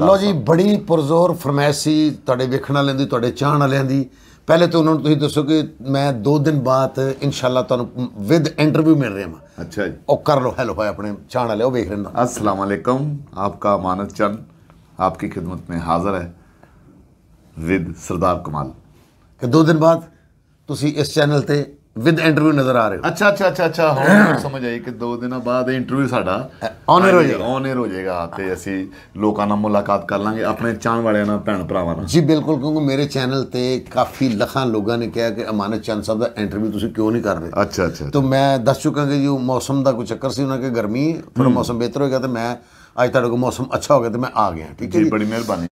लो जी, बड़ी पुरजोर फरमाइश सी तुहाडे वेखण वालिਆਂ ਦੀ, तुहाडे चाहण वालिਆਂ ਦੀ। पहले तो उन्होंने तुसीं दसो कि मैं 2 दिन बाद इंशाल्लाह तुहानूं विद इंटरव्यू मिल रहा मैं। अच्छा जी, और कर लो हेलो भाई अपने चाहण वाले, वो वेख रहे हैं। अस्सलाम वालेकुम, आपका अमानत चंद आपकी खिदमत में हाजिर है विद सरदार कमाल। कि 2 दिन बाद तुसीं इस चैनल ते विद इंटरव्यू नजर आ रहे हो। अच्छा अच्छा अच्छा अच्छा, हुण समझ आई कि 2 दिन बाद इंटरव्यू साडा ऑनर हो जाएगा, ऑनर हो जाएगा ते असीं लोकां नाल मुलाकात कर लांगे, अपने चाहण वालियां नाल, भैण भरावां नाल। जी बिल्कुल, क्योंकि मेरे चैनल ते काफ़ी लखां लोगों ने कहा कि अमानत चंद साहब का इंटरव्यू तुसीं क्यों नहीं कर रहे। अच्छा अच्छा, तो मैं दस चुका कि जो मौसम का कोई चक्कर सी, उन्होंने गर्मी थोड़ा मौसम बेहतर हो गया, तो मैं अज तुहाडे कोल मौसम अच्छा हो गया तो मैं आ गया। ठीक है जी, बड़ी मेहरबानी।